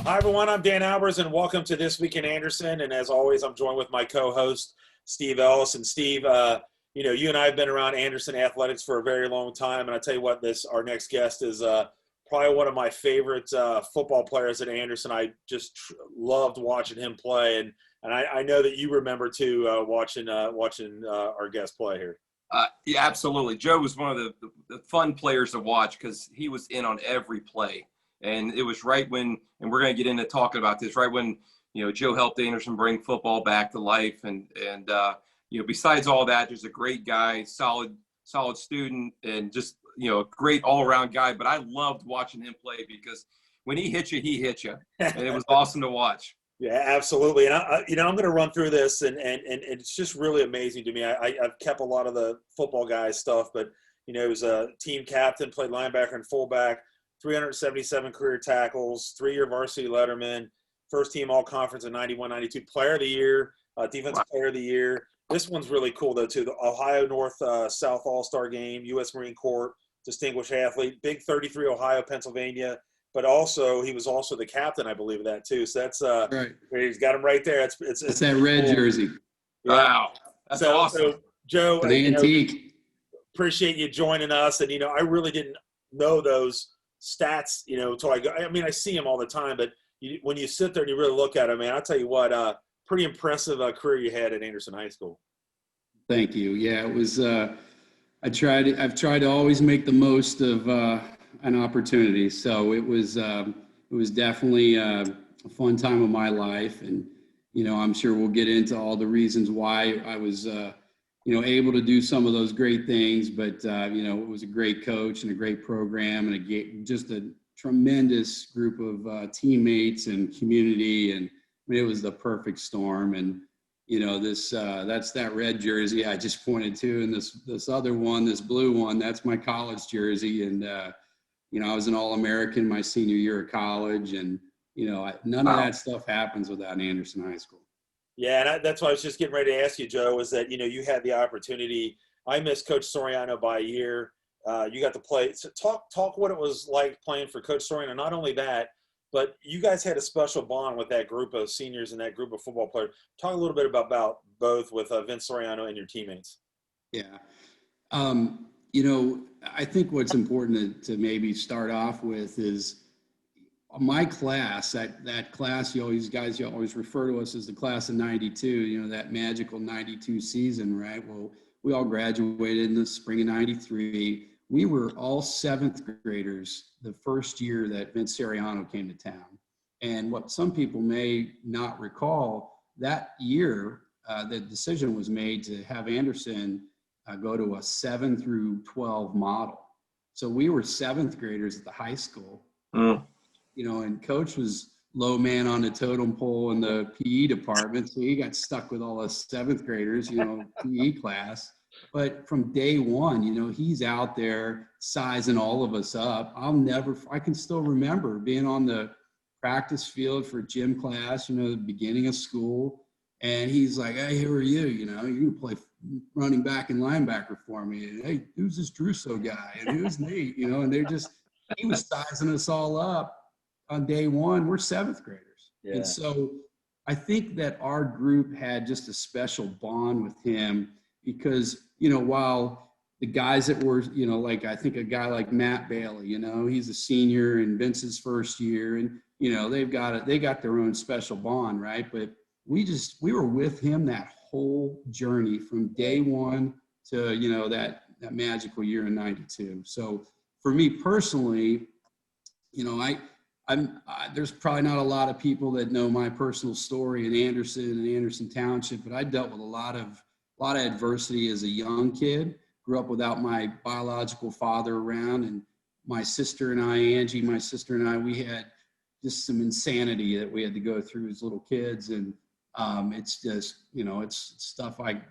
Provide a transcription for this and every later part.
Hi, everyone. I'm Dan Albers, and welcome to This Week in Anderson. And as always, I'm joined with my co-host, Steve Ellis. And Steve, you and I have been around Anderson athletics for a very long time. And I tell you what, our next guest is probably one of my favorite football players at Anderson. I just loved watching him play, and I know that you remember too watching our guest play here. Yeah, absolutely. Joe was one of the fun players to watch because he was in on every play. And it was right when, and we're going to get into talking about this, right when, Joe helped Anderson bring football back to life. And besides all that, just a great guy, solid student, and just, a great all-around guy. But I loved watching him play because when he hit you. And it was awesome to watch. Yeah, absolutely. And I'm going to run through this, and it's just really amazing to me. I've kept a lot of the football guys stuff, but he was a team captain, played linebacker and fullback, 377 career tackles, 3-year varsity letterman, first team all conference in 91-92, player of the year, defensive player of the year. This one's really cool though too. The Ohio North South All-Star game, U.S. Marine Corps distinguished athlete, big 33 Ohio, Pennsylvania. But also, he was also the captain, I believe, of that too. So that's right. He's got him right there. It's that red cool jersey. Yeah. Wow, that's awesome. So Joe, an antique. Appreciate you joining us. And I really didn't know those stats, until I see them all the time. But when you sit there and you really look at them, man, I'll tell you what, pretty impressive career you had at Anderson High School. Thank you. Yeah, it was. I've tried to always make the most of an opportunity. So it was definitely a fun time of my life. And, I'm sure we'll get into all the reasons why I was, able to do some of those great things. But, it was a great coach and a great program and just a tremendous group of teammates and community. And it was the perfect storm. And, that's that red jersey I just pointed to. And this other one, this blue one, that's my college jersey. And, I was an All-American my senior year of college, and, none of that stuff happens without Anderson High School. Yeah, and that's why I was just getting ready to ask you, Joe, is that, you had the opportunity. I missed Coach Soriano by a year. You got to play. So talk what it was like playing for Coach Soriano. Not only that, but you guys had a special bond with that group of seniors and that group of football players. Talk a little bit about both with Vince Soriano and your teammates. Yeah. I think what's important to maybe start off with is my class, that class you always refer to us as the class of 92, that magical 92 season, right? Well, we all graduated in the spring of 93. We were all 7th graders the first year that Vince Soriano came to town. And what some people may not recall, that year, the decision was made to have Anderson go to a 7 through 12 model. So we were 7th graders at the high school, and Coach was low man on the totem pole in the PE department. So he got stuck with all us 7th graders, PE class. But from day one, he's out there sizing all of us up. I can still remember being on the practice field for gym class, the beginning of school. And he's like, hey, who are you? You can play running back and linebacker for me. And, hey, who's this Druso guy? And who's Nate? And he was sizing us all up on day one. We're 7th graders. Yeah. And so I think that our group had just a special bond with him because, while the guys that were, I think a guy like Matt Bailey, he's a senior in Vince's first year and, they got their own special bond, right? But we were with him that whole journey from day one to, that magical year in 92. So for me personally, there's probably not a lot of people that know my personal story in Anderson Township, but I dealt with a lot of adversity as a young kid. Grew up without my biological father around, and my sister and I, Angie, we had just some insanity that we had to go through as little kids, and it's just, it's stuff I'd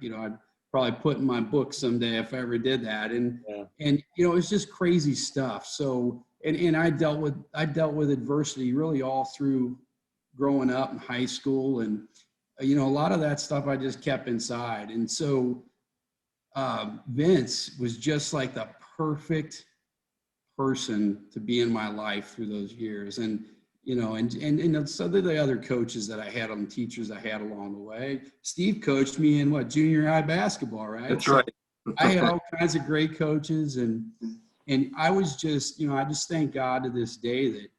probably put in my book someday if I ever did that, and it's just crazy stuff. So. And I dealt with adversity really all through growing up in high school, and a lot of that stuff I just kept inside. And so Vince was just like the perfect person to be in my life through those years. And and so did the other coaches that I had on, teachers I had along the way. Steve coached me in junior high basketball, right? That's right. I had all kinds of great coaches, and I was just, I just thank God to this day that,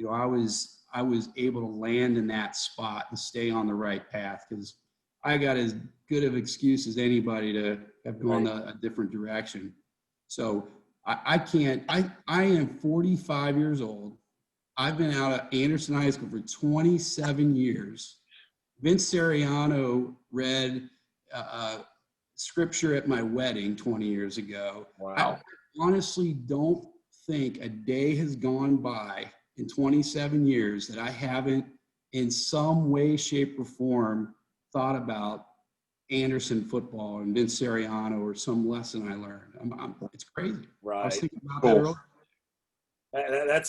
I was able to land in that spot and stay on the right path, because I got as good of excuse as anybody to have gone a different direction. So I am 45 years old. I've been out of Anderson High School for 27 years. Vince Sariano read scripture at my wedding 20 years ago. Wow. I honestly don't think a day has gone by in 27 years that I haven't in some way, shape, or form thought about Anderson football and Vince Sariano or some lesson I learned. It's crazy. Right. I was thinking about that earlier.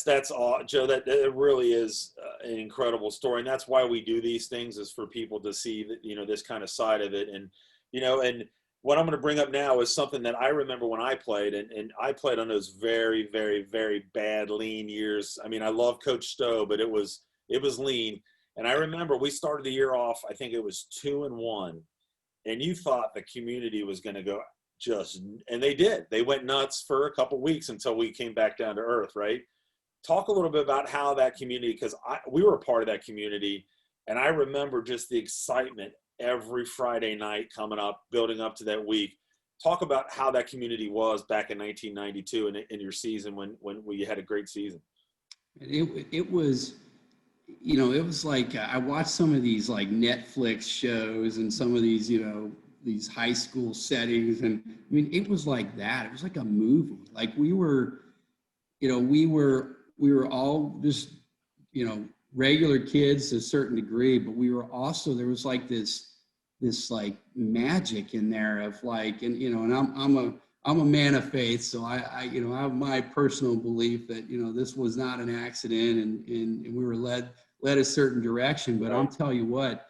That's all, Joe. That it really is an incredible story, and that's why we do these things, is for people to see that, this kind of side of it. And and what I'm going to bring up now is something that I remember when I played, and I played on those very, very, very bad lean years. I mean, I love Coach Stowe, but it was lean. And I remember we started the year off, I think it was 2-1, and you thought the community was going to go and they did. They went nuts for a couple weeks until we came back down to earth, right? Talk a little bit about how that community, because we were a part of that community, and I remember just the excitement every Friday night coming up, building up to that week. Talk about how that community was back in 1992 in your season when we had a great season. It was, it was like I watched some of these like Netflix shows and some of these, these high school settings. And I mean, it was like that. It was like a movie. Like we were all just, regular kids to a certain degree, but we were also, there was like this like magic in there of like, and, and I'm a man of faith. So I have my personal belief that, this was not an accident and we were led a certain direction. But I'll tell you what,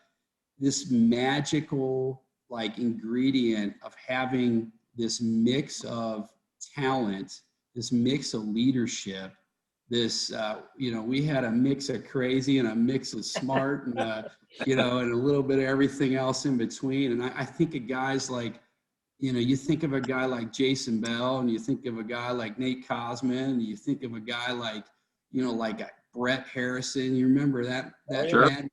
this magical like ingredient of having this mix of talent, this mix of leadership, this, we had a mix of crazy and a mix of smart and, and a little bit of everything else in between. And I think of guys like, you think of a guy like Jason Bell, and you think of a guy like Nate Cosman, and you think of a guy like, like Brett Harrison. You remember that Sure. man?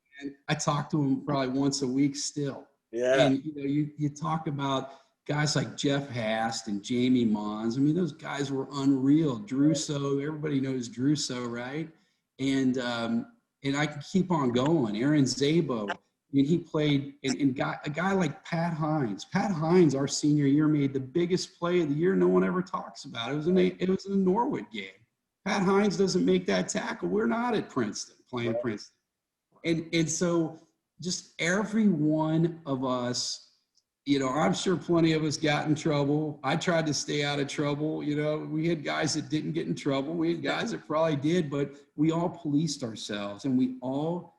I talk to him probably once a week still. Yeah. And, you talk about guys like Jeff Hast and Jamie Mons. I mean, those guys were unreal. Drew So, everybody knows Drew So, right? And I can keep on going. Aaron Zabo. I mean, he played, and a guy like Pat Hines. Pat Hines, our senior year, made the biggest play of the year no one ever talks about. It was in the Norwood game. Pat Hines doesn't make that tackle. We're not at Princeton, playing Princeton. And so just every one of us, I'm sure plenty of us got in trouble. I tried to stay out of trouble. We had guys that didn't get in trouble. We had guys that probably did, but we all policed ourselves, and we all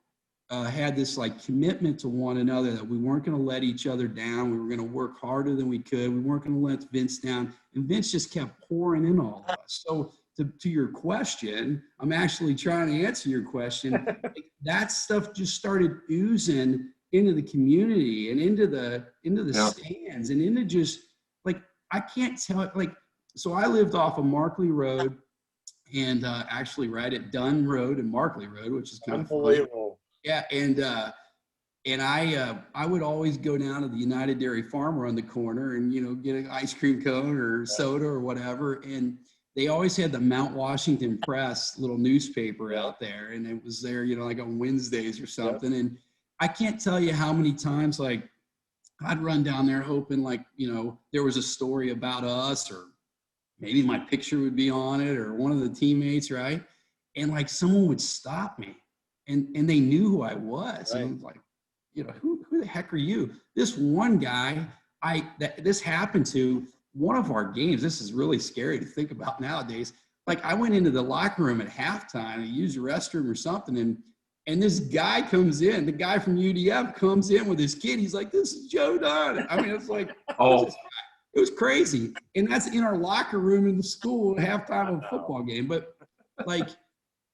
had this like commitment to one another that we weren't going to let each other down. We were going to work harder than we could. We weren't going to let Vince down. And Vince just kept pouring in all of us. So to your question, I'm actually trying to answer your question. That stuff just started oozing into the community and into the stands and into just like, I can't tell it. Like, so I lived off of Markley Road and actually right at Dunn Road and Markley Road, which is kind of unbelievable. Yeah, and I would always go down to the United Dairy Farmer on the corner and get an ice cream cone or soda or whatever. And they always had the Mount Washington Press little newspaper out there, and it was there, like on Wednesdays or something. And I can't tell you how many times like I'd run down there hoping like there was a story about us, or maybe my picture would be on it, or one of the teammates, right? And like someone would stop me. And they knew who I was. Right. And I was like, who the heck are you? This one guy, this happened to one of our games. This is really scary to think about nowadays. Like I went into the locker room at halftime and used the restroom or something. And this guy comes in, the guy from UDF comes in with his kid. He's like, this is Joe Dunn. I mean, it's like, it was crazy. And that's in our locker room in the school at halftime of a football game. But like,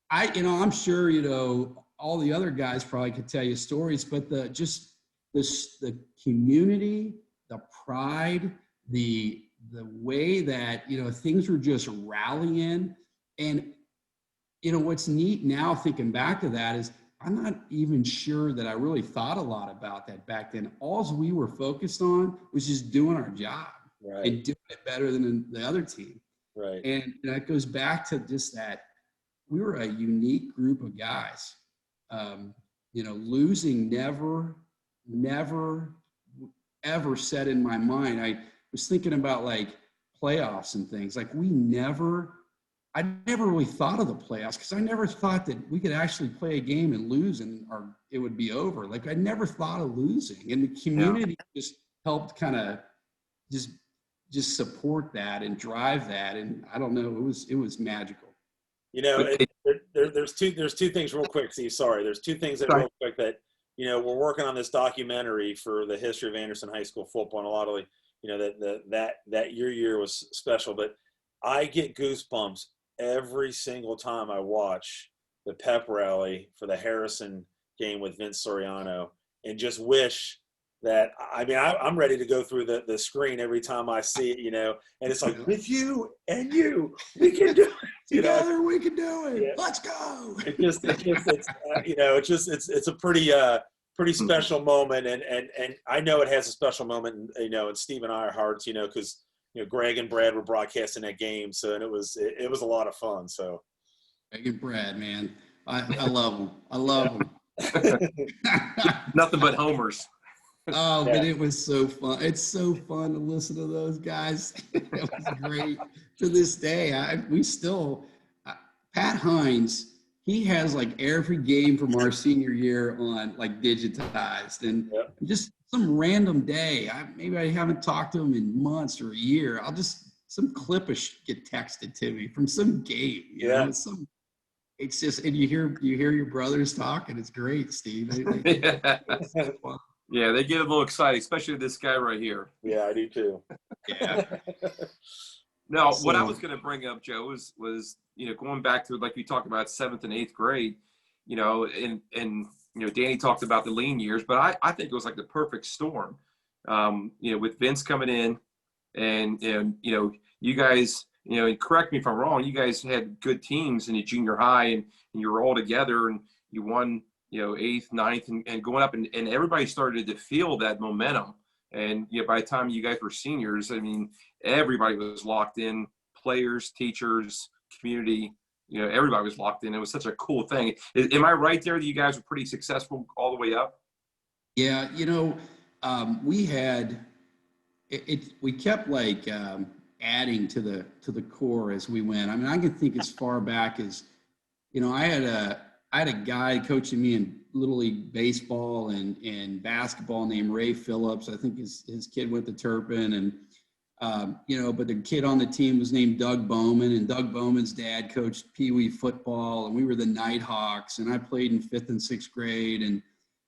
I'm sure, all the other guys probably could tell you stories, but the community, the pride, the way that, things were just rallying. And, what's neat now thinking back to that is I'm not even sure that I really thought a lot about that back then. All we were focused on was just doing our job and doing it better than the other team. Right. And that goes back to just that we were a unique group of guys. Losing never, ever set in my mind. I was thinking about like playoffs and things. Like I never really thought of the playoffs because I never thought that we could actually play a game and lose or it would be over. Like I never thought of losing, and the community just helped kind of just support that and drive that. And I don't know, it was magical. There's two things real quick, Steve. Sorry. There's two things that real quick that, we're working on this documentary for the history of Anderson High School football, and a lot of that your year was special, but I get goosebumps every single time I watch the pep rally for the Harrison game with Vince Soriano, and just wish that, I'm ready to go through the screen every time I see it, and it's like, with you and you, we can do it. Together we can do it. Yeah. Let's go. It's a pretty special moment, and I know it has a special moment, in Steve and our hearts, because Greg and Brad were broadcasting that game, so and it was a lot of fun. So Greg and Brad, man, I love them. I love them. Nothing but homers. Oh, but it was so fun. It's so fun to listen to those guys. It was great. To this day, we still, Pat Hines, he has like every game from our senior year on like digitized, and just some random day, maybe I haven't talked to him in months or a year. Some clip get texted to me from some game. You know, it's just, and you hear your brothers talk, and it's great, Steve. It's so fun. Yeah, they get a little excited, especially this guy right here. Yeah, I do too. Yeah. Now, what I was going to bring up, Joe, was going back to, like you talked about 7th and 8th grade, and Danny talked about the lean years, but I think it was like the perfect storm, with Vince coming in, and you guys, and correct me if I'm wrong, you guys had good teams in the junior high, and you were all together, and you won 8th, 9th, and going up, and everybody started to feel that momentum. And by the time you guys were seniors, everybody was locked in, players, teachers, community, everybody was locked in. It was such a cool thing. Am I right there that you guys were pretty successful all the way up? Yeah, we had we kept like adding to the core as we went. I can think as far back as, I had a guy coaching me in Little League baseball and basketball named Ray Phillips. I think his kid went to Turpin, and but the kid on the team was named Doug Bowman, and Doug Bowman's dad coached Pee Wee football, and we were the Nighthawks, and I played in 5th and 6th grade, and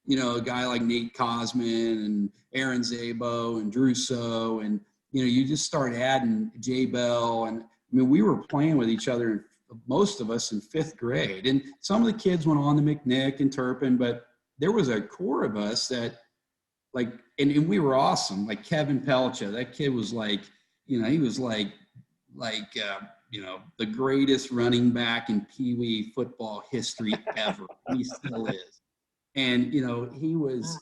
a guy like Nate Cosman and Aaron Zabo and Drew So, and you just start adding Jay Bell, and we were playing with each other, most of us in 5th grade, and some of the kids went on to McNick and Turpin, but there was a core of us that and we were awesome. Like Kevin Pelcha, that kid was like, he was like the greatest running back in Pee Wee football history ever. He still is. And, he was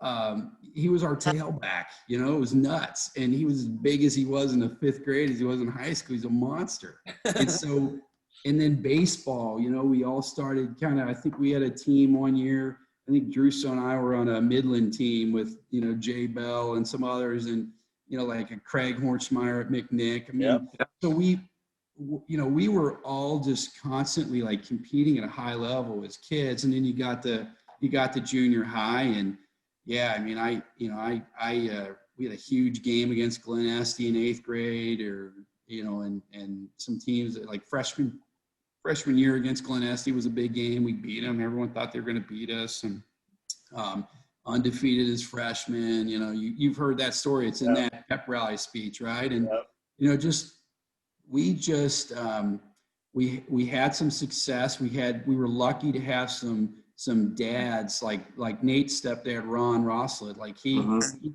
our tailback, it was nuts. And he was as big as he was in the 5th grade as he was in high school. He's a monster. And so, and then baseball, we all started I think we had a team one year. I think Druso and I were on a Midland team with, Jay Bell and some others, and, like a Craig Horchmeyer at McNick. So we were all just constantly like competing at a high level as kids. And then you got the junior high, and we had a huge game against Glen Estee in 8th grade, or, and some teams that like freshman year against Glen Estee was a big game. We beat them. Everyone thought they were going to beat us, and undefeated as freshmen. You've heard that story. It's in that pep rally speech, right? And we just we had some success. We were lucky to have some dads like Nate's stepdad, Ron Rosslet. Like he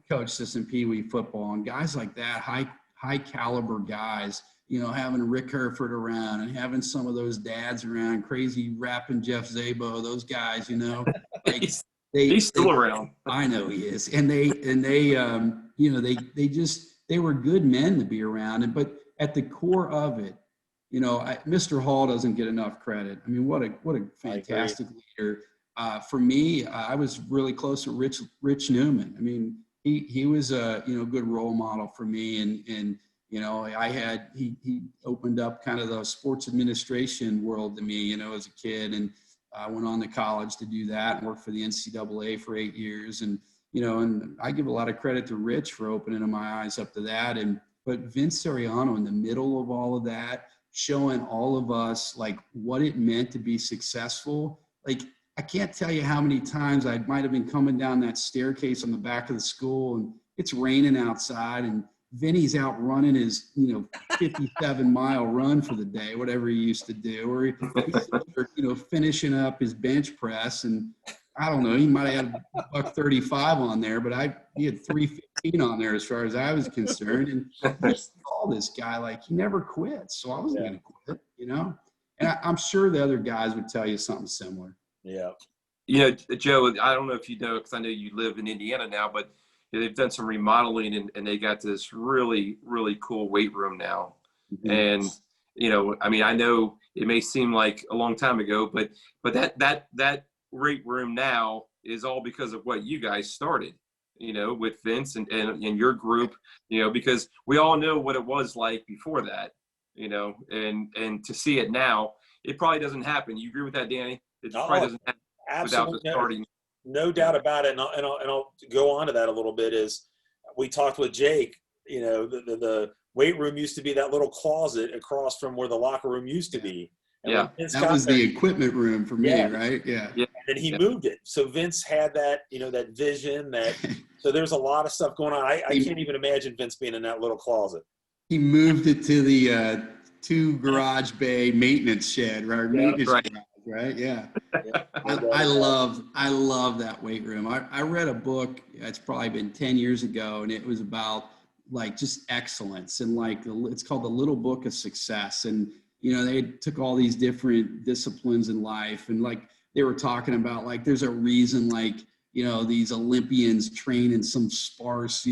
coached us in Pee Wee football, and guys like that, high caliber guys, having Rick Herford around and having some of those dads around, crazy rapping Jeff Zabo, those guys, like he's still around. I know he is. And they they were good men to be around. But at the core of it, Mr. Hall doesn't get enough credit. I mean, what a fantastic leader. For me, I was really close to Rich Newman. I mean, he was a good role model for me, and he opened up kind of the sports administration world to me, as a kid, and I went on to college to do that and worked for the NCAA for 8 years, and and I give a lot of credit to Rich for opening my eyes up to that, but Vince Soriano in the middle of all of that, showing all of us like what it meant to be successful. Like, I can't tell you how many times I might have been coming down that staircase on the back of the school and it's raining outside and Vinny's out running his, 57-mile run for the day, whatever he used to do, or he's, finishing up his bench press. And I don't know, he might have had $135 on there, but he had $315 on there as far as I was concerned. And I saw this guy, like, he never quits. So I wasn't going to quit, and I'm sure the other guys would tell you something similar. Yeah. Joe, I don't know if you know, because I know you live in Indiana now, but they've done some remodeling and they got this really, really cool weight room now. Mm-hmm. And, I know it may seem like a long time ago, but that weight room now is all because of what you guys started, with Vince and your group, because we all know what it was like before that, and to see it now, it probably doesn't happen. You agree with that, Danny? It probably doesn't happen without the starting. No doubt about it. And I'll go on to that a little bit. Is we talked with Jake, the weight room used to be that little closet across from where the locker room used to be. And that was the equipment room for me, right? Yeah. And he moved it. So Vince had that, that vision, so there's a lot of stuff going on. I can't even imagine Vince being in that little closet. He moved it to the 2 garage bay maintenance shed, right? Maintenance garage, right? Yeah. I love that weight room. I read a book, it's probably been 10 years ago, and it was about like just excellence, and like it's called The Little Book of Success. And they took all these different disciplines in life, and like they were talking about, like, there's a reason, like, these Olympians train in some sparse,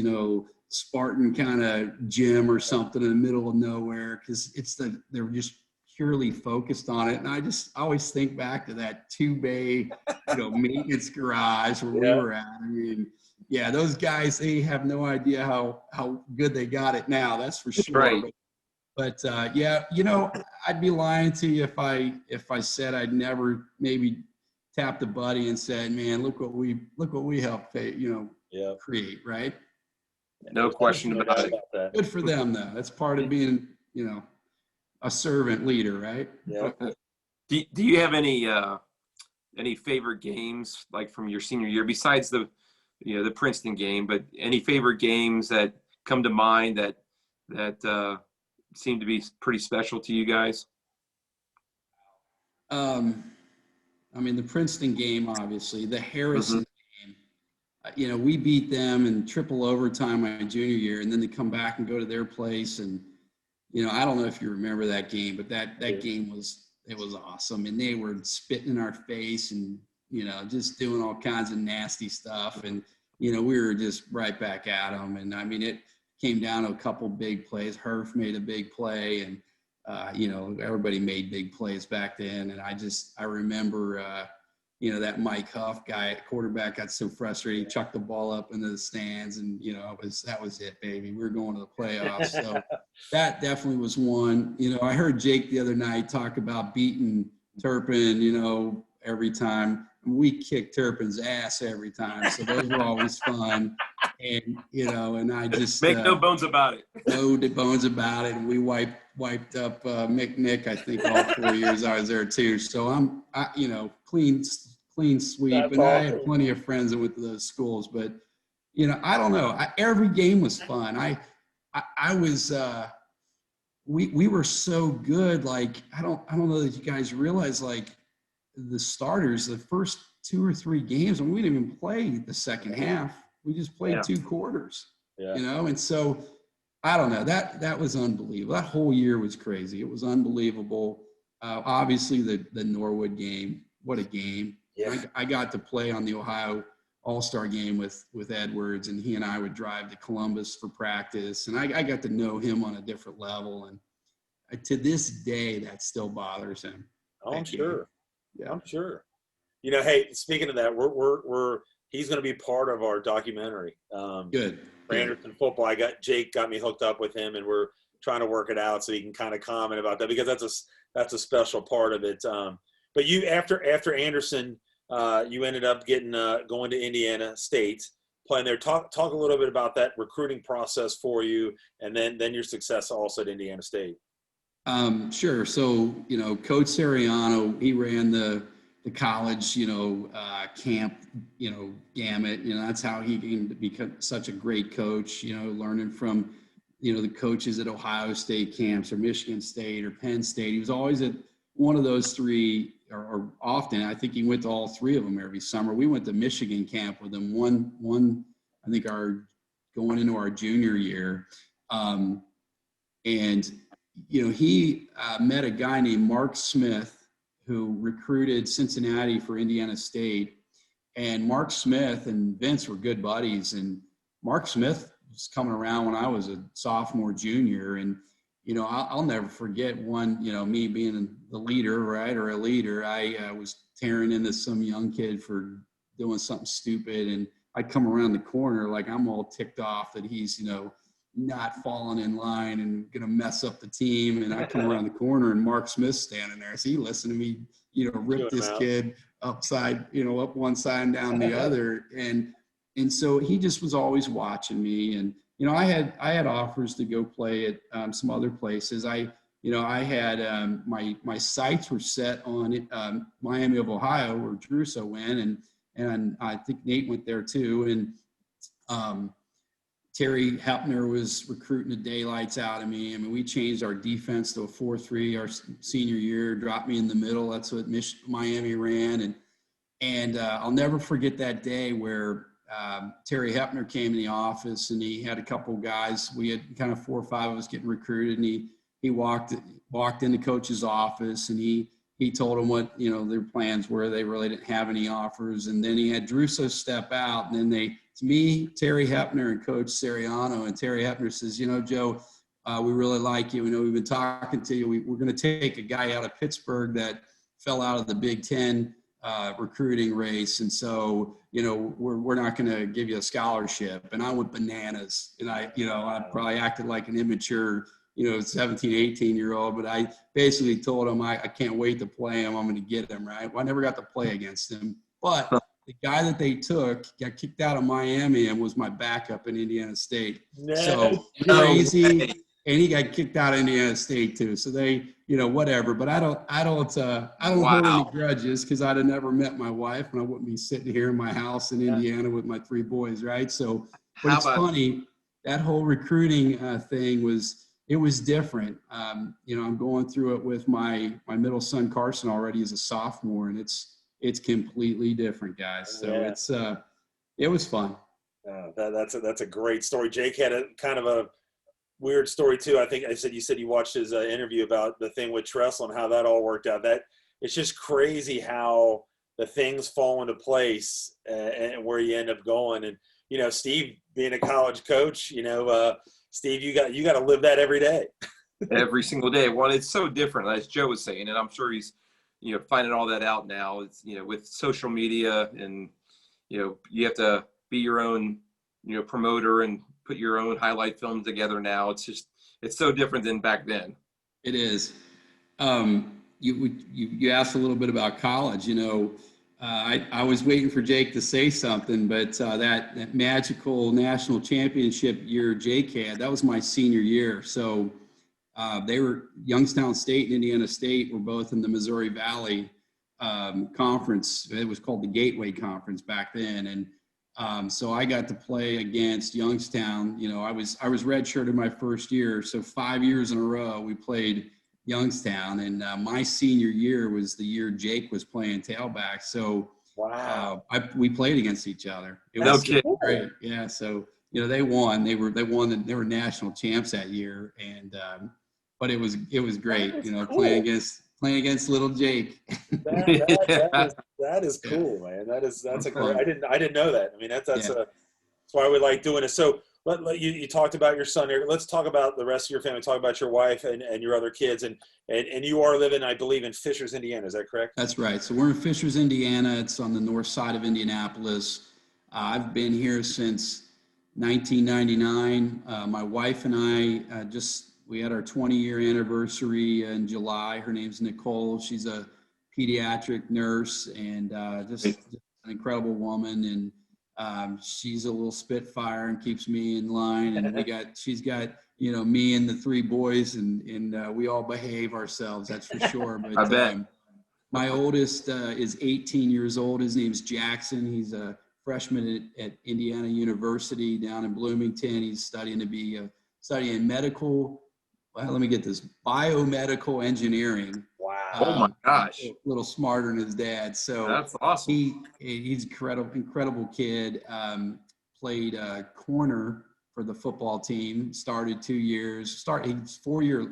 Spartan kind of gym or something in the middle of nowhere, because they're just purely focused on it. And I always think back to that 2-bay, maintenance garage where we were at. I mean, yeah, those guys, they have no idea how good they got it now. That's for sure. Right. But I'd be lying to you if I said I'd never maybe tapped a buddy and said, "Man, look what we helped create," right? No question about it. Good for them, though. That's part of being, a servant leader, right? Yeah. Do you have any favorite games, like, from your senior year, besides the Princeton game, but any favorite games that come to mind that seem to be pretty special to you guys? I mean, the Princeton game, obviously, the Harrison game, we beat them in triple overtime my junior year, and then they come back and go to their place. And, I don't know if you remember that game, but that game was awesome. And they were spitting in our face and, just doing all kinds of nasty stuff. And, we were just right back at them. And I mean, it came down to a couple big plays. Herf made a big play, and, everybody made big plays back then. And I remember, that Mike Huff guy at quarterback got so frustrated, he chucked the ball up into the stands, and, that was it, baby. We were going to the playoffs. So that definitely was one. I heard Jake the other night talk about beating Turpin, every time. We kicked Turpin's ass every time. So those were always fun. And, and I just make no bones about it. No bones about it. And we wiped up Nick, I think, all 4 years I was there too. So I'm clean sweep. That's and awesome. I had plenty of friends that went to those schools, but I don't know. Every game was fun. I was we were so good. Like, I don't know that you guys realize, like, the starters, the first 2 or 3 games, and we didn't even play the second half. We just played 2 quarters, Yeah. And so I don't know, that was unbelievable. That whole year was crazy. It was unbelievable. Obviously the Norwood game, what a game. Yeah. I got to play on the Ohio All-Star game with Edwards, and he and I would drive to Columbus for practice, and I got to know him on a different level. And to this day, that still bothers him. Oh, I'm sure. Yeah. I'm sure. Hey, speaking of that, we're he's going to be part of our documentary. Good. For Anderson football, Jake got me hooked up with him, and we're trying to work it out so he can kind of comment about that, because that's a special part of it. But you, after Anderson, you ended up going to Indiana State, playing there. Talk a little bit about that recruiting process for you, and then your success also at Indiana State. Sure. So, Coach Siriano, he ran the college, camp, gamut. That's how he came to become such a great coach, learning from, the coaches at Ohio State camps or Michigan State or Penn State. He was always at one of those 3, or often. I think he went to all 3 of them every summer. We went to Michigan camp with him one, I think going into our junior year. And, he met a guy named Mark Smith, who recruited Cincinnati for Indiana State. And Mark Smith and Vince were good buddies. And Mark Smith was coming around when I was a sophomore, junior. And, I'll never forget one, me being the leader, right, or a leader. I was tearing into some young kid for doing something stupid. And I'd come around the corner like I'm all ticked off that he's, not falling in line and going to mess up the team. And I come around the corner and Mark Smith's standing there. So he listened to me, rip this kid upside, up one side and down the other. And so he just was always watching me. And, I had offers to go play at some other places. I had my sights were set on Miami of Ohio, where Druso went. And I think Nate went there too. And, Terry Hepner was recruiting the daylights out of me. I mean, we changed our defense to a 4-3 our senior year, dropped me in the middle. That's what Miami ran. And I'll never forget that day where Terry Hepner came in the office, and he had a couple guys. We had kind of 4 or 5 of us getting recruited, and he walked into coach's office, and he told them what, their plans were. They really didn't have any offers. And then he had Druso step out, and then it's me, Terry Hepner, and Coach Siriano. And Terry Hepner says, Joe, we really like you. We know we've been talking to you. We're going to take a guy out of Pittsburgh that fell out of the Big Ten recruiting race. And so, we're not going to give you a scholarship. And I went bananas. And I probably acted like an immature 17, 18-year-old, but I basically told him I can't wait to play him. I'm going to get him, right? Well, I never got to play against him. But the guy that they took got kicked out of Miami and was my backup in Indiana State. No. So crazy. And he got kicked out of Indiana State too. So they, whatever. But I don't hold any grudges, because I'd have never met my wife, and I wouldn't be sitting here in my house in Indiana with my 3 boys, right? So, but it's funny, that whole recruiting thing was different. I'm going through it with my middle son Carson already as a sophomore, and it's completely different, guys. So it was fun. That's a great story. Jake had a kind of a weird story too. I think you said you watched his interview about the thing with Tressel and how that all worked out. That it's just crazy how the things fall into place and where you end up going. And Steve being a college coach, Steve, you got to live that every day. Every single day. Well, it's so different, as Joe was saying, and I'm sure he's, finding all that out now. It's, with social media, and, you have to be your own, promoter and put your own highlight film together now. It's so different than back then. It is. You asked a little bit about college. I was waiting for Jake to say something, but that magical national championship year Jake had, that was my senior year. So they were Youngstown State and Indiana State were both in the Missouri Valley conference. It was called the Gateway Conference back then. So I got to play against Youngstown. You know, I was redshirted my first year, so 5 years in a row we played Youngstown, and my senior year was the year Jake was playing tailback. So Wow. we played against each other. It No was kidding. great. Yeah. So you know they won. They were national champs that year, and but it was great. That is You know, cool. playing against little Jake. That is Yeah. cool, man. That's a great. fun. I didn't know that. I mean, that's Yeah. why we like doing it. So you talked about your son here. Let's talk about the rest of your family. Talk about your wife and your other kids. And you are living, I believe, in Fishers, Indiana. Is that correct? That's right. So we're in Fishers, Indiana. It's on the north side of Indianapolis. I've been here since 1999. My wife and I we had our 20-year anniversary in July. Her name's Nicole. She's a pediatric nurse and just an incredible woman. And she's a little spitfire and keeps me in line. And she's got, you know, me and the three boys, and we all behave ourselves. That's for sure. But I bet. my oldest is 18 years old. His name's Jackson. He's a freshman at Indiana University down in Bloomington. He's studying to be studying let me get this, biomedical engineering. Wow. Oh my gosh. A little smarter than his dad. So That's awesome. he's incredible kid. Played corner for the football team. Started 2 years. He's 3-year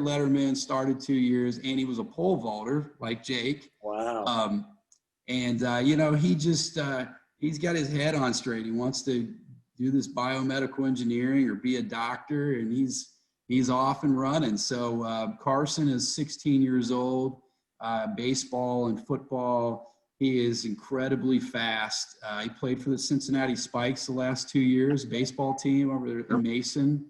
letterman. Started 2 years, and he was a pole vaulter like Jake. Wow. You know, he's got his head on straight. He wants to do this biomedical engineering or be a doctor, and he's off and running. So Carson is 16 years old, baseball and football. He is incredibly fast. He played for the Cincinnati Spikes the last 2 years, baseball team over there in Mason.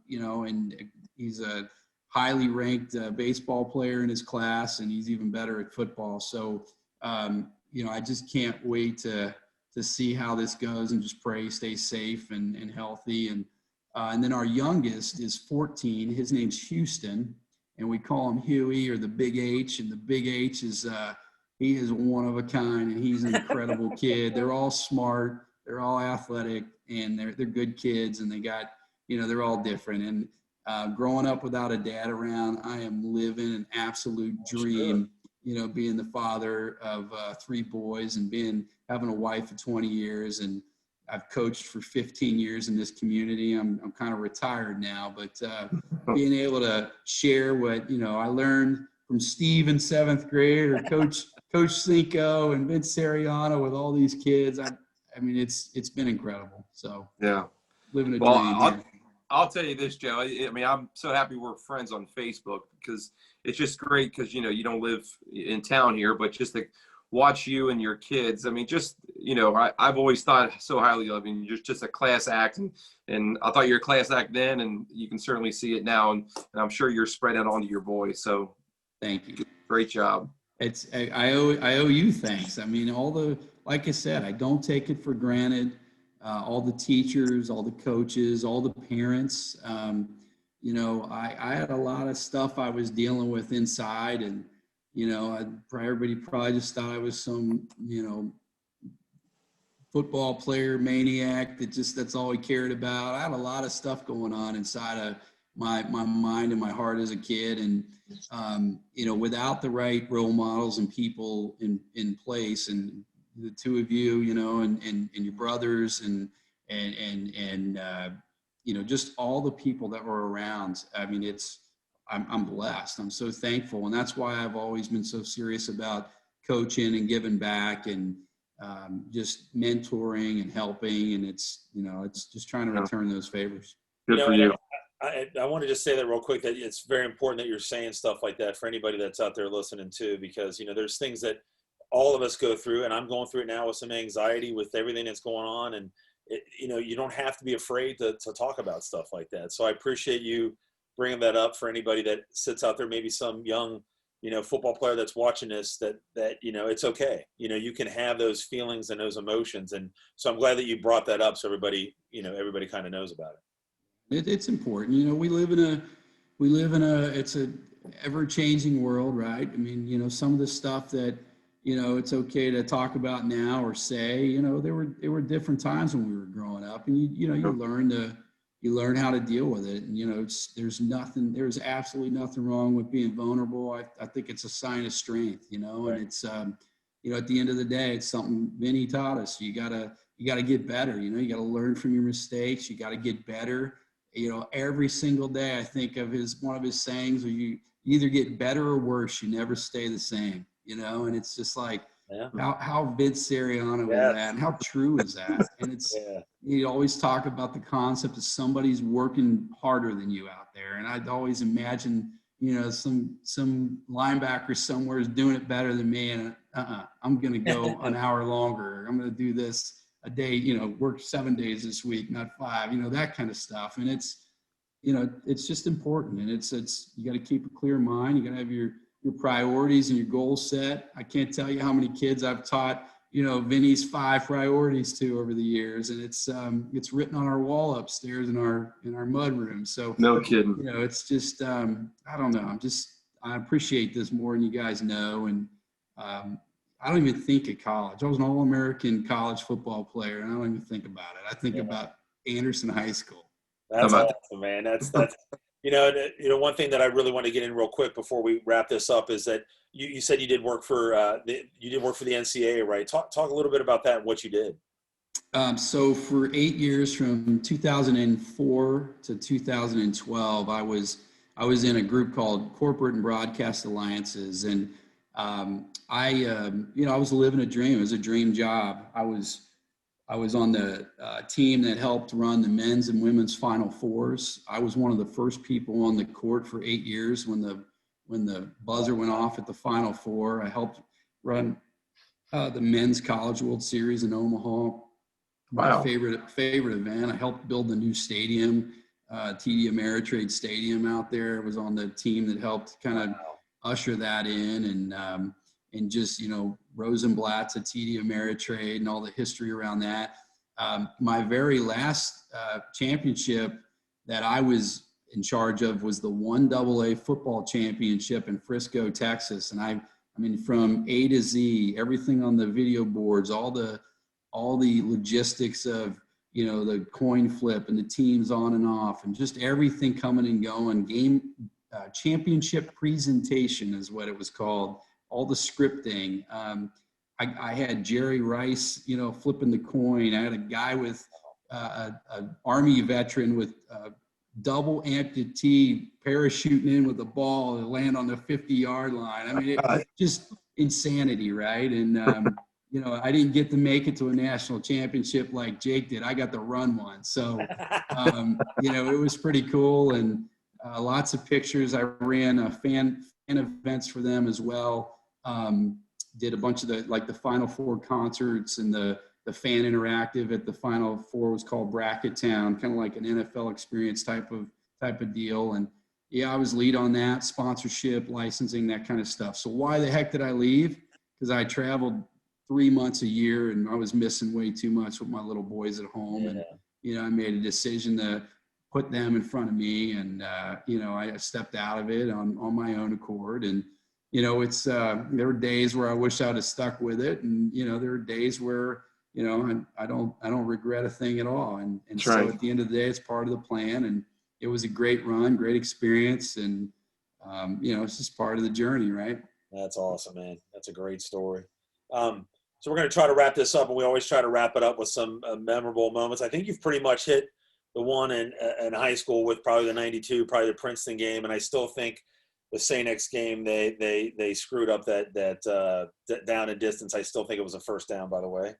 You know, and he's a highly ranked baseball player in his class, and he's even better at football. So, you know, I just can't wait to see how this goes, and just pray he stays safe and healthy. And then our youngest is 14. His name's Houston, and we call him Huey, or the Big H. And the Big H is he is one of a kind, and he's an incredible kid. They're all smart, they're all athletic, and they're good kids, and they got, you know, they're all different. And growing up without a dad around, I am living an absolute dream. You know, being the father of 3 boys and having a wife for 20 years, and I've coached for 15 years in this community. I'm kind of retired now, but being able to share what, you know, I learned from Steve in 7th grade, or Coach Cinco and Vince Sariano with all these kids. I mean, it's been incredible. So Yeah. Living a dream here. I'll tell you this, Joe. I mean, I'm so happy we're friends on Facebook, because it's just great, because, you know, you don't live in town here, but just to watch you and your kids. I mean, just, you know, I've always thought so highly of you. You're just a class act, and I thought you were a class act then, and you can certainly see it now. And I'm sure you're spread out onto your boys. So thank you. Great job. I owe you thanks. I mean, like I said, I don't take it for granted. All the teachers, all the coaches, all the parents. You know, I had a lot of stuff I was dealing with inside, and you know, everybody probably just thought I was some, you know, football player maniac that's all he cared about. I had a lot of stuff going on inside of my mind and my heart as a kid, and you know, without the right role models and people in place, and the two of you, you know, and your brothers, and you know, just all the people that were around. I mean, I'm blessed. I'm so thankful. And that's why I've always been so serious about coaching and giving back, and just mentoring and helping. And it's, you know, it's just trying to return those favors. Good for you. I want to just say that real quick, that it's very important that you're saying stuff like that for anybody that's out there listening too, because, you know, there's things that all of us go through, and I'm going through it now with some anxiety with everything that's going on. And, you know, you don't have to be afraid to talk about stuff like that. So I appreciate you bringing that up for anybody that sits out there, maybe some young, you know, football player that's watching this, that, you know, it's okay. You know, you can have those feelings and those emotions. And so I'm glad that you brought that up, so everybody kind of knows about it. It's important. You know, we live in a it's a ever-changing world, right? I mean, you know, some of the stuff that, it's okay to talk about now or say, there were different times when we were growing up, and you learn how to deal with it. And, there's absolutely nothing wrong with being vulnerable. I think it's a sign of strength, Right. and it's, at the end of the day, it's something Vinny taught us. You gotta get better. You gotta learn from your mistakes. You gotta get better. Every single day I think of one of his sayings where you either get better or worse. You never stay the same, and it's just like, Yeah. how Vince Sirianni was that, and how true is that? And it's, Yeah. you always talk about the concept of somebody's working harder than you out there. And I'd always imagine, some linebacker somewhere is doing it better than me. And I'm going to go an hour longer. I'm going to do this a day, work 7 days this week, not 5, that kind of stuff. And it's just important. And it's, you got to keep a clear mind. You got to have your priorities and your goals set. I can't tell you how many kids I've taught, Vinny's 5 priorities to over the years. And it's written on our wall upstairs in our mud room. So No kidding. it's just, I don't know. I appreciate this more than you guys know. And I don't even think of college. I was an All-American college football player, and I don't even think about it. I think about Anderson High School. That's awesome, man. That's one thing that I really want to get in real quick before we wrap this up is that you said you did work for the NCAA, right? Talk a little bit about that and what you did. So for 8 years, from 2004 to 2012, I was in a group called Corporate and Broadcast Alliances, and I was living a dream. It was a dream job. I was on the team that helped run the men's and women's Final Fours. I was one of the first people on the court for 8 years when the buzzer went off at the Final Four. I helped run the men's College World Series in Omaha. Wow. My favorite event. I helped build the new stadium, TD Ameritrade Stadium out there. I was on the team that helped kind of usher that in, and just, Rosenblatt to TD Ameritrade and all the history around that. My very last championship that I was in charge of was the 1AA football championship in Frisco, Texas. And I mean, from A to Z, everything on the video boards, all the logistics of, the coin flip and the teams on and off, and just everything coming and going. Game championship presentation is what it was called. All the scripting. I had Jerry Rice, flipping the coin. I had a guy with an Army veteran with double amputee parachuting in with the ball to land on the 50-yard line. I mean, it was just insanity, right? And I didn't get to make it to a national championship like Jake did. I got to run one. So, it was pretty cool, and lots of pictures. I ran fan events for them as well. Did a bunch of the Final Four concerts, and the fan interactive at the Final Four was called Bracket Town, kind of like an NFL experience type of deal. And yeah, I was lead on that, sponsorship, licensing, that kind of stuff. So why the heck did I leave? Because I traveled 3 months a year, and I was missing way too much with my little boys at home. And, I made a decision to put them in front of me, and, I stepped out of it on my own accord. And, there were days where I wish I'd have stuck with it. And, there are days where, I don't regret a thing at all. And so at the end of the day, it's part of the plan. And it was a great run, great experience. And, it's just part of the journey, right? That's awesome, man. That's a great story. So we're going to try to wrap this up, and we always try to wrap it up with some memorable moments. I think you've pretty much hit the one in high school with probably the 92, probably the Princeton game. And I still think the St. X game, they screwed up that down and distance. I still think it was a first down, by the way.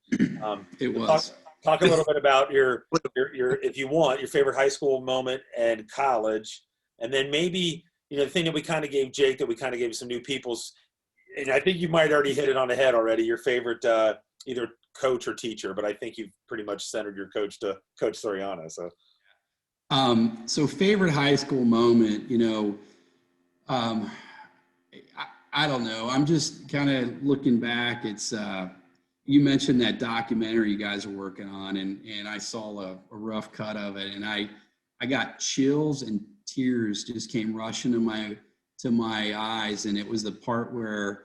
It was. Talk a little bit about your, if you want, your favorite high school moment and college. And then maybe, the thing that we kind of gave Jake, that we kind of gave some new people's, and I think you might already hit it on the head already, your favorite either coach or teacher, but I think you've pretty much centered your coach to Coach Soriano. So, so favorite high school moment, I don't know. I'm just kind of looking back. It's you mentioned that documentary you guys are working on, and I saw a rough cut of it, and I got chills and tears just came rushing to my eyes. And it was the part where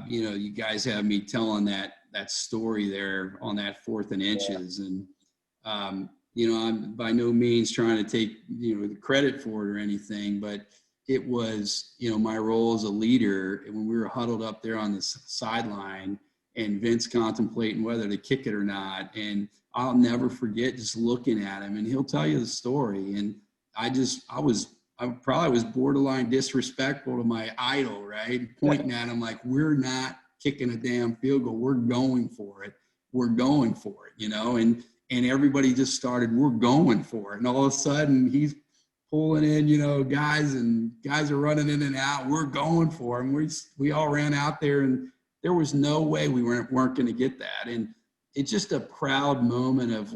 you guys have me telling that story there on that 4th and inches. And, I'm by no means trying to take, the credit for it or anything, but it was, my role as a leader when we were huddled up there on the sideline and Vince contemplating whether to kick it or not. And I'll never forget just looking at him, and he'll tell you the story. And I probably was borderline disrespectful to my idol, right? Pointing at him like, we're not kicking a damn field goal. We're going for it. We're going for it, and everybody just started, we're going for it. And all of a sudden he's pulling in, guys are running in and out. We're going for it. And we all ran out there, and there was no way we weren't going to get that. And it's just a proud moment of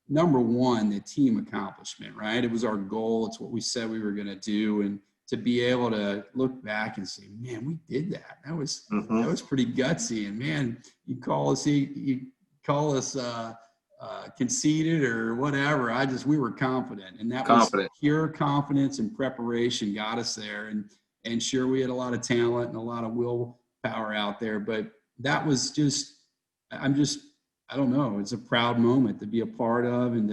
number one, the team accomplishment, right? It was our goal. It's what we said we were going to do. And to be able to look back and say, man, we did that. That was pretty gutsy. And man, you call us conceited or whatever. We were confident, and that was pure confidence and preparation got us there. And sure, we had a lot of talent and a lot of willpower out there, but that was I don't know. It's a proud moment to be a part of, and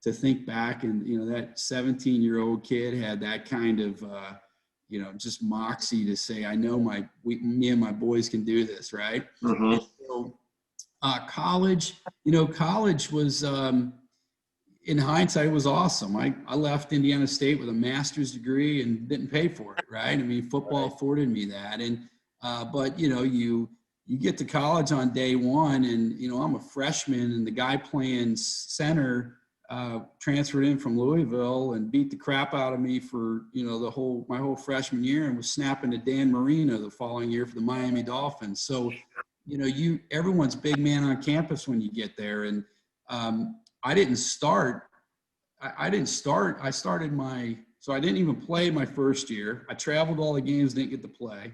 to think back, and that 17-year-old kid had that kind of just moxie to say, I know me and my boys can do this, right? And so, college was in hindsight, it was awesome. I left Indiana State with a master's degree and didn't pay for it, right? I mean, football afforded me that, and but you get to college on day one, and I'm a freshman, and the guy playing center transferred in from Louisville and beat the crap out of me for my whole freshman year, and was snapping to Dan Marino the following year for the Miami Dolphins. So everyone's big man on campus when you get there. And I didn't start. I didn't even play my first year. I traveled all the games, didn't get to play.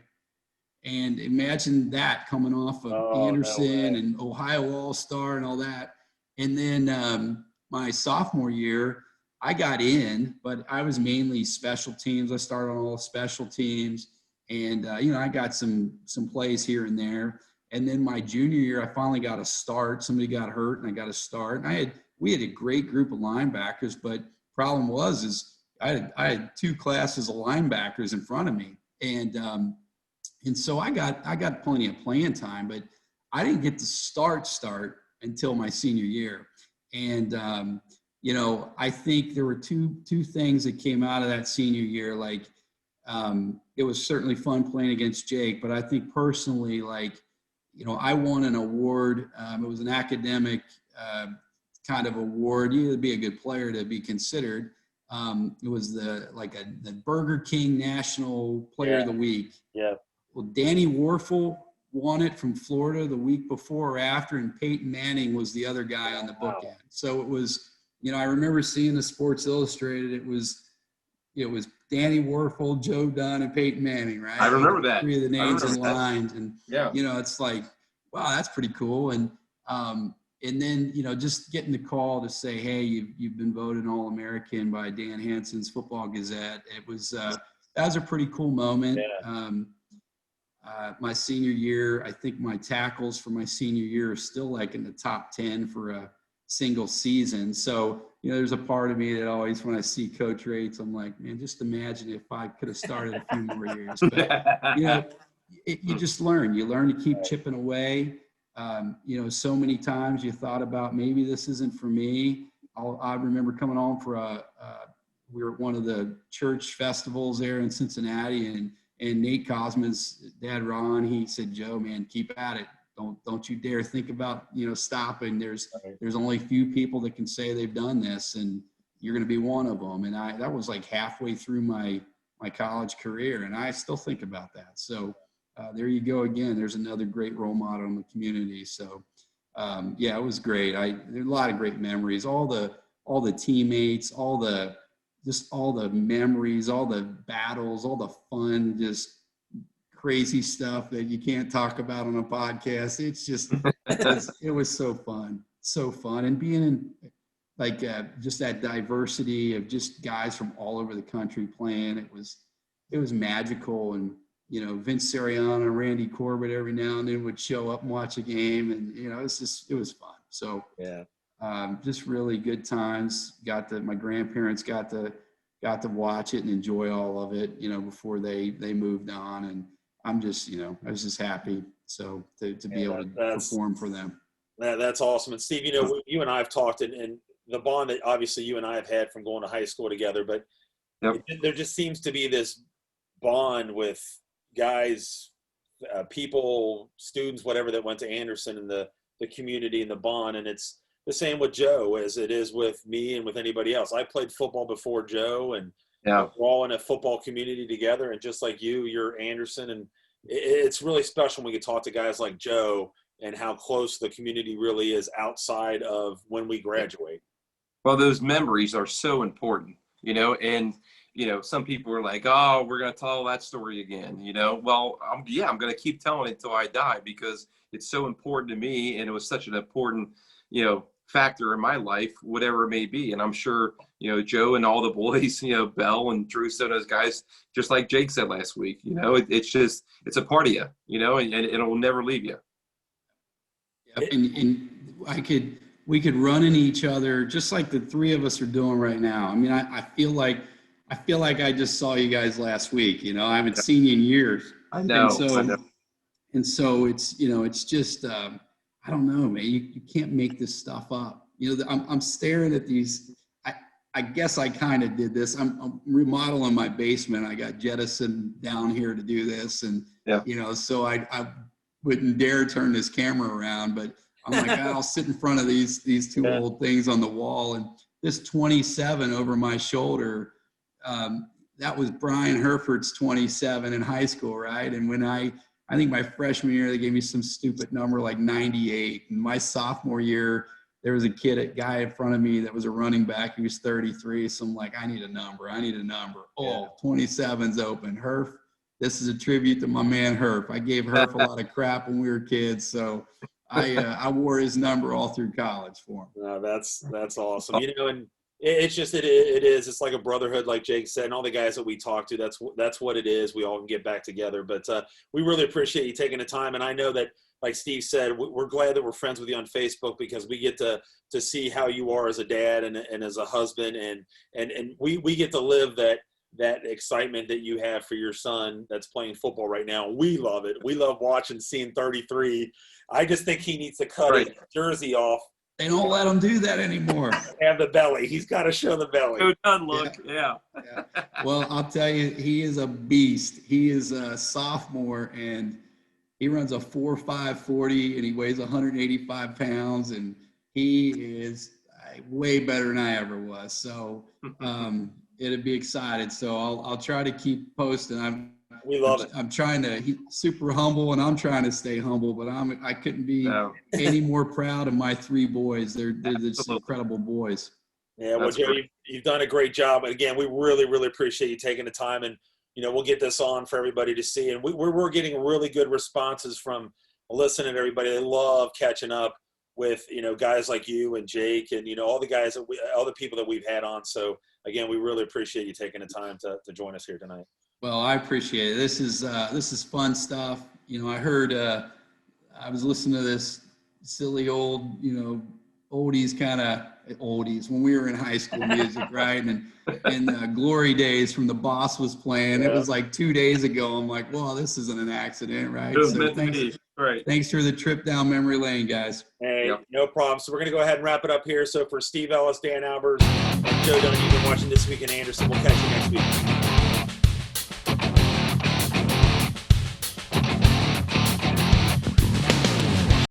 And imagine that coming off of Anderson and Ohio All-Star and all that. And then my sophomore year, I got in, but I was mainly special teams. I started on all special teams, and I got some plays here and there. And then my junior year, I finally got a start. Somebody got hurt, and I got a start. And we had a great group of linebackers, but problem was I had 2 classes of linebackers in front of me, and so I got plenty of playing time, but I didn't get to start until my senior year. And I think there were two things that came out of that senior year. It was certainly fun playing against Jake, but I think personally, I won an award. It was an academic kind of award. You had to be a good player to be considered. It was the Burger King National Player of the Week. Yeah. Well, Danny Warfel won it from Florida the week before or after, and Peyton Manning was the other guy on the bookend. So it was, I remember seeing the Sports Illustrated. It was Danny Warfel, Joe Dunn, and Peyton Manning, right? I remember that. 3 of the names in line, and yeah, it's like, wow, that's pretty cool. And then just getting the call to say, hey, you've been voted All-American by Dan Hansen's Football Gazette. It was that was a pretty cool moment. Yeah. My senior year, I think my tackles for my senior year are still in the top 10 for a single season. So, there's a part of me that always, when I see coach rates, I'm like, man, just imagine if I could have started a few more years. But, you just learn. You learn to keep chipping away. So many times you thought about, maybe this isn't for me. I remember coming home for we were at one of the church festivals there in Cincinnati, and Nate Cosman's dad, Ron, he said, Joe, man, keep at it. Don't you dare think about, stopping. There's only a few people that can say they've done this, and you're going to be one of them. And that was halfway through my college career, and I still think about that. So there you go again. There's another great role model in the community. So it was great. There are a lot of great memories. All the teammates, all the memories, all the battles, all the fun, just crazy stuff that you can't talk about on a podcast. It's just, it was so fun. And being in just that diversity of just guys from all over the country playing, it was magical. And Vince Sirianni, Randy Corbett every now and then would show up and watch a game, and it was fun. So Yeah. just really good times. My grandparents got to watch it and enjoy all of it, before they moved on, and I'm just, I was just happy to be able to perform for them. That's awesome. And Steve, you and I have talked, and the bond that obviously you and I have had from going to high school together, but there just seems to be this bond with guys, people, students, whatever, that went to Anderson, and the community and the bond. And it's the same with Joe as it is with me and with anybody else. I played football before Joe, and we're all in a football community together. And just like you're Anderson, and it's really special when we can talk to guys like Joe and how close the community really is outside of when we graduate. Well, those memories are so important, and some people are like, oh, we're going to tell that story again, well, I'm going to keep telling it until I die, because it's so important to me. And it was such an important, factor in my life, whatever it may be. And I'm sure, Joe and all the boys, Bell and Drew, so those guys, just like Jake said last week, it's a part of you, and it'll never leave you. Yep. And we could run into each other just like the three of us are doing right now. I mean, I feel like I just saw you guys last week. I haven't seen you in years. I know. And so it's, it's just, I don't know, man. You can't make this stuff up. I'm staring at these. I guess I kind of did this. I'm remodeling my basement. I got jettisoned down here to do this, and so I wouldn't dare turn this camera around, but I'm like, I'll sit in front of these two old things on the wall, and this 27 over my shoulder. That was Brian Herford's 27 in high school, right? And when I think my freshman year, they gave me some stupid number like 98. And my sophomore year, there was a guy in front of me that was a running back. He was 33. So I'm like, I need a number. Oh, 27's open. Herf, this is a tribute to my man Herf. I gave Herf a lot of crap when we were kids. So I wore his number all through college for him. No, that's awesome. And it's just it is. It's like a brotherhood, like Jake said, and all the guys that we talk to. That's what it is. We all can get back together. But we really appreciate you taking the time. And I know that, like Steve said, we're glad that we're friends with you on Facebook, because we get to see how you are as a dad and as a husband, and we get to live that excitement that you have for your son that's playing football right now. We love it. We love watching, seeing 33. I just think he needs to cut his jersey off. They don't let him do that anymore. Have the belly. He's got to show the belly. Go Dunn look. Yeah. Well, I'll tell you, he is a beast. He is a sophomore, and he runs a 4.5 40, and he weighs 185 pounds, and he is way better than I ever was. So it'd be excited. So I'll try to keep posting. We love it. I'm trying to. He's super humble, and I'm trying to stay humble. But I couldn't be any more proud of my three boys. They're just incredible boys. Yeah, well, Joe, you've done a great job. And again, we really, really appreciate you taking the time. And we'll get this on for everybody to see. And we're getting really good responses from listening to everybody. They love catching up with guys like you and Jake and all the guys all the people that we've had on. So again, we really appreciate you taking the time to join us here tonight. Well, I appreciate it. This is fun stuff. I heard I was listening to this silly old oldies kind of oldies when we were in high school music, right? And Glory Days from The Boss was playing. Yeah. It was like 2 days ago. I'm like, well, this isn't an accident, right? So thanks for the trip down memory lane, guys. Hey, no problem. So we're going to go ahead and wrap it up here. So for Steve Ellis, Dan Albers, and Joe Dunn, you've been watching This Week in Anderson. We'll catch you next week.